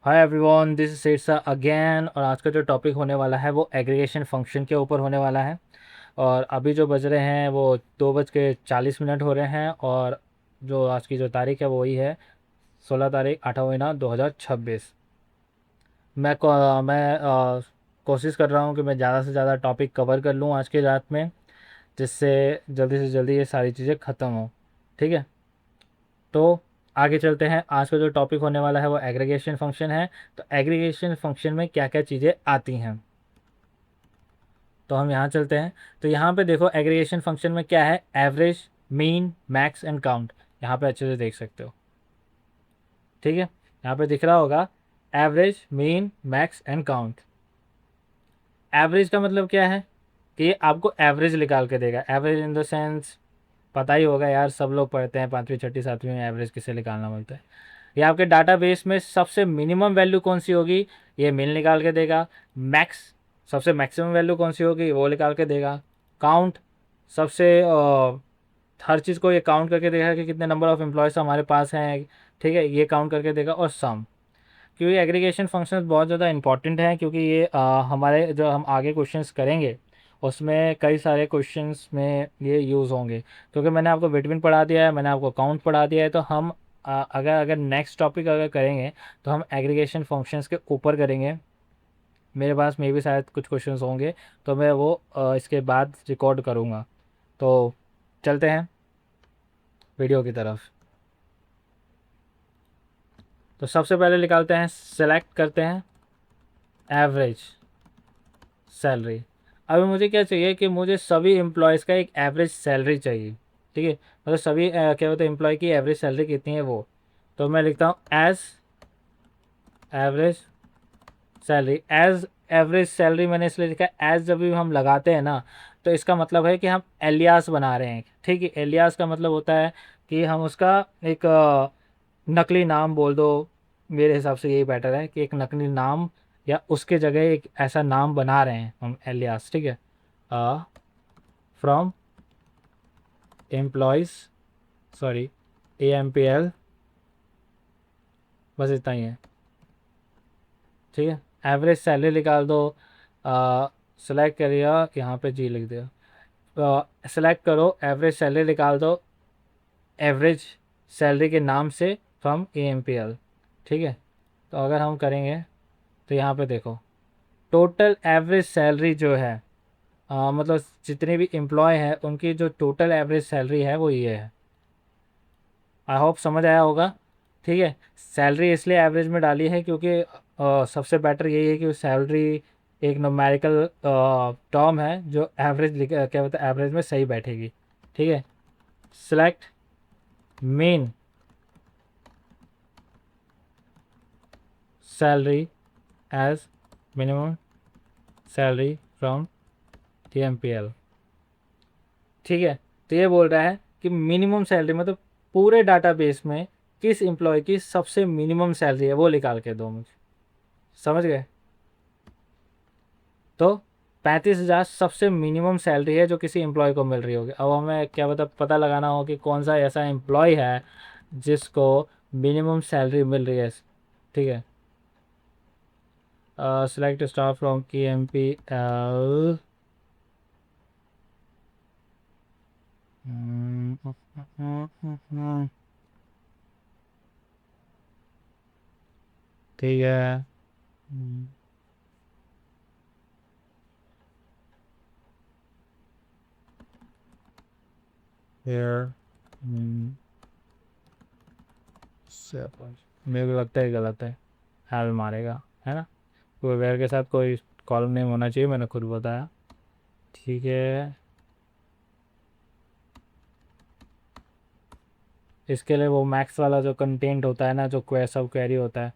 Hi everyone, this is सेट्सा again. और आज का जो टॉपिक होने वाला है वो एग्रीगेशन फंक्शन के ऊपर होने वाला है। और अभी जो बज रहे हैं वो 2:40 हो रहे हैं। और जो आज की जो तारीख है वो वही है 16 तारीख 8वां महीना 2026। मैं कोशिश कर रहा हूँ कि मैं ज़्यादा से ज़्यादा टॉपिक कवर कर लूँ आज की रात में, जिससे जल्दी से जल्दी ये सारी चीज़ें ख़त्म हो। ठीक है, तो आगे चलते हैं। आज का जो टॉपिक होने वाला है वो एग्रीगेशन फंक्शन है। तो एग्रीगेशन फंक्शन में क्या क्या चीज़ें आती हैं, तो हम यहाँ चलते हैं। तो यहाँ पे देखो एग्रीगेशन फंक्शन में क्या है, average, mean, max and count. यहाँ पे अच्छे से देख सकते हो। ठीक है, यहाँ पे दिख रहा होगा average, mean, max and count. Average का मतलब क्या है कि ये आपको एवरेज निकाल के देगा। एवरेज इन द सेंस पता ही होगा यार, सब लोग पढ़ते हैं 5वीं 6ठी 7वीं में एवरेज किसे निकालना बोलते हैं। ये आपके डाटाबेस में सबसे मिनिमम वैल्यू कौन सी होगी, ये मिल निकाल के देगा। मैक्स, सबसे मैक्सिमम वैल्यू कौन सी होगी वो निकाल के देगा। काउंट, सबसे हर चीज़ को ये काउंट करके देगा कि कितने नंबर ऑफ़ एम्प्लॉयज़ हमारे पास हैं। ठीक है, ये काउंट करके देगा। और सम, क्योंकि एग्रीगेशन फंक्शंस बहुत ज़्यादा इंपॉर्टेंट हैं, क्योंकि ये हमारे जो हम आगे क्वेश्चंस करेंगे उसमें कई सारे क्वेश्चंस में ये यूज़ होंगे। क्योंकि मैंने आपको बिटवीन पढ़ा दिया है, मैंने आपको काउंट पढ़ा दिया है, तो हम अगर अगर नेक्स्ट टॉपिक अगर करेंगे तो हम एग्रीगेशन फंक्शंस के ऊपर करेंगे। मेरे पास में भी शायद कुछ क्वेश्चंस होंगे, तो मैं वो इसके बाद रिकॉर्ड करूँगा। तो चलते हैं वीडियो की तरफ। तो सबसे पहले निकालते हैं, सेलेक्ट करते हैं एवरेज सैलरी। अभी मुझे क्या चाहिए कि मुझे सभी एम्प्लॉयज़ का एक एवरेज सैलरी चाहिए। ठीक है, मतलब सभी क्या बोलते हैं एम्प्लॉय की एवरेज सैलरी कितनी है वो। तो मैं लिखता हूँ as average salary. As average salary मैंने इसलिए लिखा है, एज जब भी हम लगाते हैं ना, तो इसका मतलब है कि हम एलियास बना रहे हैं। ठीक है, एलियास का मतलब होता है कि हम उसका एक नकली नाम बोल दो। मेरे हिसाब से यही बेटर है कि एक नकली नाम या उसके जगह एक ऐसा नाम बना रहे हैं हम, एलियास। ठीक है, फ्रॉम एम्प्लॉयज़, सॉरी, AMPL, बस इतना ही है। ठीक है, एवरेज सैलरी निकाल दो। सेलेक्ट करिएगा, यहाँ पे जी लिख दिया। सेलेक्ट करो, एवरेज सैलरी निकाल दो एवरेज सैलरी के नाम से फ्रॉम AMPL। ठीक है, तो अगर हम करेंगे तो यहाँ पे देखो टोटल एवरेज सैलरी जो है, मतलब जितने भी एम्प्लॉय हैं उनकी जो टोटल एवरेज सैलरी है वो ये है। आई होप समझ आया होगा। ठीक है, सैलरी इसलिए एवरेज में डाली है क्योंकि सबसे बेटर यही है कि सैलरी एक न्यूमेरिकल टर्म है जो एवरेज क्या बोलते हैं एवरेज में सही बैठेगी। ठीक है, select main salary as minimum salary from TMPL। ठीक है, तो ये बोल रहा है कि मिनिमम सैलरी मतलब पूरे डाटाबेस में किस एम्प्लॉय की सबसे मिनिमम सैलरी है वो निकाल के दो मुझे। समझ गए? तो 35,000 सबसे मिनिमम सैलरी है जो किसी एम्प्लॉय को मिल रही होगी। अब हमें क्या पता लगाना हो कि कौन सा ऐसा एम्प्लॉय है जिसको मिनिमम सैलरी मिल रही है। ठीक है, सेलेक्ट स्टाफ फ्रॉम KMPL। ठीक है, हेयर मेरे को लगता है गलत है, हेल मारेगा, है ना। कोई वेयर के साथ कोई कॉलम नेम होना चाहिए, मैंने खुद बताया। ठीक है, इसके लिए वो मैक्स वाला जो कंटेंट होता है ना, जो सब क्वेरी होता है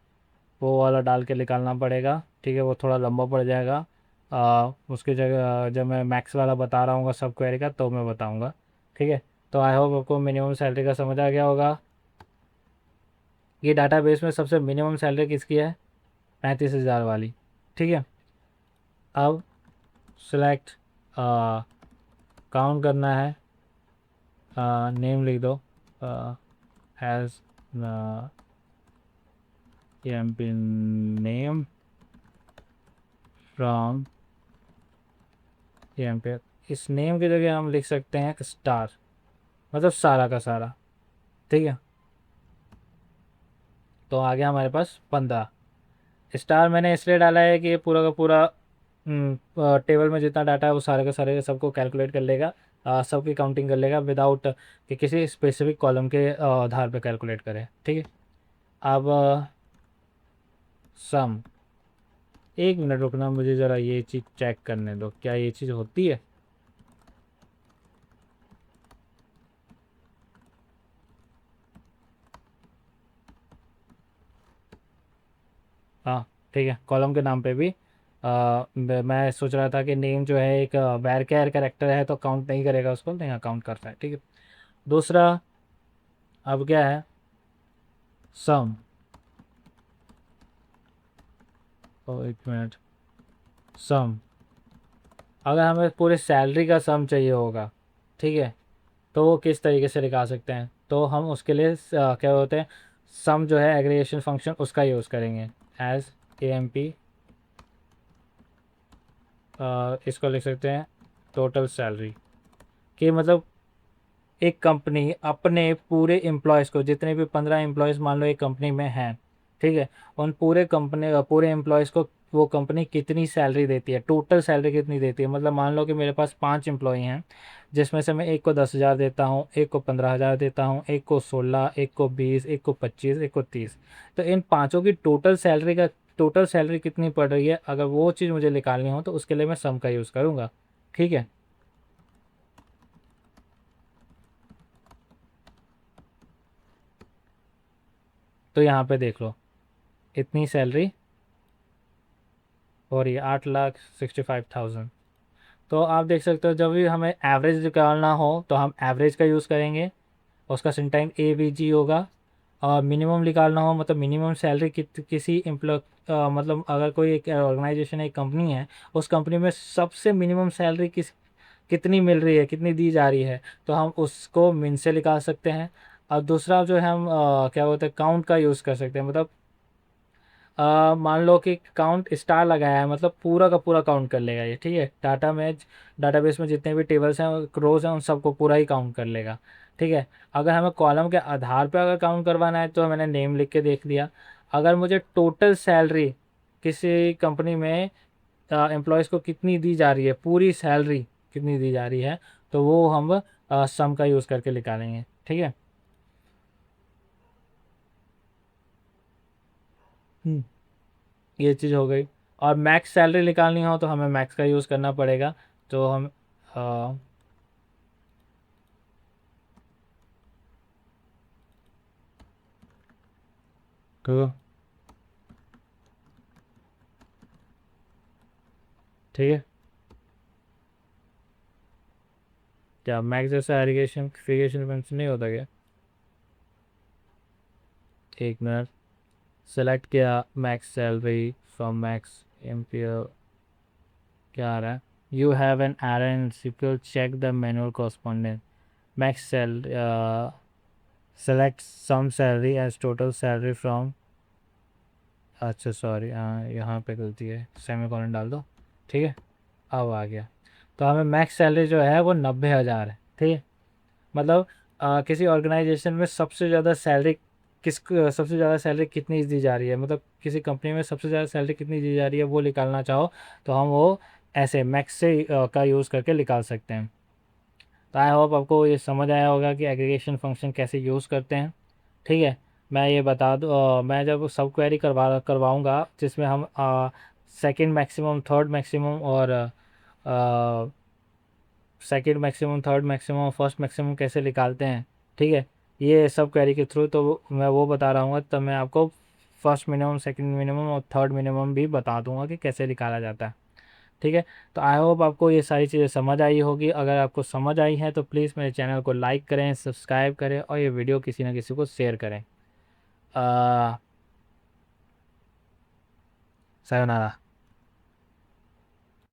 वो वाला डाल के निकालना पड़ेगा। ठीक है, वो थोड़ा लंबा पड़ जाएगा। उसकी जगह जब मैं मैक्स वाला बता रहा हूँ सब क्वेरी का तो मैं बताऊँगा। ठीक है, तो आई होप आपको मिनिमम सैलरी का समझ आ गया होगा। ये डाटाबेस में सबसे मिनिमम सैलरी किसकी है, 35,000 वाली। ठीक है, अब सिलेक्ट काउंट करना है, नेम लिख दो as M P name from emp. इस नेम की जगह हम लिख सकते हैं स्टार, मतलब सारा का सारा। ठीक है, तो आ गया हमारे पास 15। स्टार मैंने इसलिए डाला है कि ये पूरा का पूरा टेबल में जितना डाटा है वो सारे के सारे सबको कैलकुलेट कर लेगा, सबकी काउंटिंग कर लेगा विदाउट कि किसी स्पेसिफिक कॉलम के आधार पे कैलकुलेट करें। ठीक है, अब सम, एक मिनट रुकना, मुझे ज़रा ये चीज़ चेक करने दो क्या ये चीज़ होती है। हाँ ठीक है, कॉलम के नाम पे भी मैं सोच रहा था कि नेम जो है एक वैर कैरेक्टर है तो काउंट नहीं करेगा उसको, नहीं काउंट करता है। ठीक है, दूसरा अब क्या है, सम। एक मिनट, सम, अगर हमें पूरे सैलरी का सम चाहिए होगा, ठीक है, तो वो किस तरीके से निकाल सकते हैं, तो हम उसके लिए क्या होते हैं, सम जो है एग्रीगेशन फंक्शन उसका यूज़ करेंगे एज ए एम पी, इसको लिख सकते हैं टोटल सैलरी, कि मतलब एक कंपनी अपने पूरे एम्प्लॉयज़ को, जितने भी 15 एम्प्लॉयज़ मान लो एक कंपनी में हैं, ठीक है, उन पूरे कंपनी पूरे एम्प्लॉयज़ को वो कंपनी कितनी सैलरी देती है, टोटल सैलरी कितनी देती है। मतलब मान लो कि मेरे पास 5 एम्प्लॉय हैं, जिसमें से मैं एक को 10,000 देता हूँ, एक को 15,000 देता हूँ, एक को 16, एक को 20, एक को 25, एक को 30। तो इन पाँचों की टोटल सैलरी कितनी पड़ रही है, अगर वो चीज़ मुझे निकालनी हो तो उसके लिए मैं सम का यूज़ करूँगा। ठीक है, तो यहाँ पे देख लो इतनी सैलरी हो रही है, 8,65,000। तो आप देख सकते हो जब भी हमें एवरेज निकालना हो तो हम एवरेज का यूज़ करेंगे, उसका सिंटैक्स AVG होगा। और मिनिमम निकालना हो, मतलब मिनिमम सैलरी किसी एम्प्लॉय, मतलब अगर कोई एक ऑर्गेनाइजेशन है, एक कंपनी है, उस कंपनी में सबसे मिनिमम सैलरी कितनी मिल रही है, कितनी दी जा रही है, तो हम उसको मिन से निकाल सकते हैं। और दूसरा जो है हम क्या बोलते हैं, काउंट का यूज़ कर सकते हैं। मतलब मान लो कि काउंट स्टार लगाया है, मतलब पूरा का पूरा काउंट कर लेगा ये। ठीक है, डाटाबेस में जितने भी टेबल्स हैं, रोज हैं, उन सबको पूरा ही काउंट कर लेगा। ठीक है, अगर हमें कॉलम के आधार पर अगर काउंट करवाना है तो मैंने नेम लिख के देख दिया। अगर मुझे टोटल सैलरी किसी कंपनी में एम्प्लॉयज़ को कितनी दी जा रही है, पूरी सैलरी कितनी दी जा रही है, तो वो हम सम का यूज़ करके निकालेंगे। ठीक है, हम्म, ये चीज़ हो गई। और मैक्स सैलरी निकालनी हो तो हमें मैक्स का यूज़ करना पड़ेगा। तो हम अ, तो ठीक है, क्या मैक्स जैसा एरिगेशन फिगेशन फंक्शन नहीं होता क्या। एक मिनट, सेलेक्ट किया max salary from max ampere, क्या आ रहा है, you have an error in SQL, check the manual correspondent, max select sum salary as total salary from, अच्छा सॉरी, हाँ यहाँ पे गलती है, सेमीकोलन डाल दो। ठीक है, अब आ गया। तो हमें मैक्स सैलरी जो है वो 90,000 है। ठीक है, मतलब किसी ऑर्गेनाइजेशन में सबसे ज़्यादा सैलरी कितनी दी जा रही है, मतलब किसी कंपनी में सबसे ज़्यादा सैलरी कितनी दी जा रही है वो निकालना चाहो तो हम वो ऐसे मैक्स से का यूज़ करके निकाल सकते हैं। तो आई होप आपको ये समझ आया होगा कि एग्रीगेशन फंक्शन कैसे यूज़ करते हैं। ठीक है, मैं ये बता दूँ, मैं जब सब क्वेरी करवाऊँगा जिसमें हम सेकंड मैक्सिमम, थर्ड मैक्सिमम और second maximum, third maximum, first maximum कैसे निकालते हैं, ठीक है, ये सब क्वेरी के थ्रू तो मैं वो बता रहा हूँ, तब मैं आपको फर्स्ट मिनिमम, सेकंड मिनिमम और थर्ड मिनिमम भी बता दूंगा कि कैसे निकाला जाता है। ठीक है, तो आई होप आपको ये सारी चीज़ें समझ आई होगी। अगर आपको समझ आई है तो प्लीज़ मेरे चैनल को लाइक करें, सब्सक्राइब करें और ये वीडियो किसी ना किसी को शेयर करें। सायोनारा।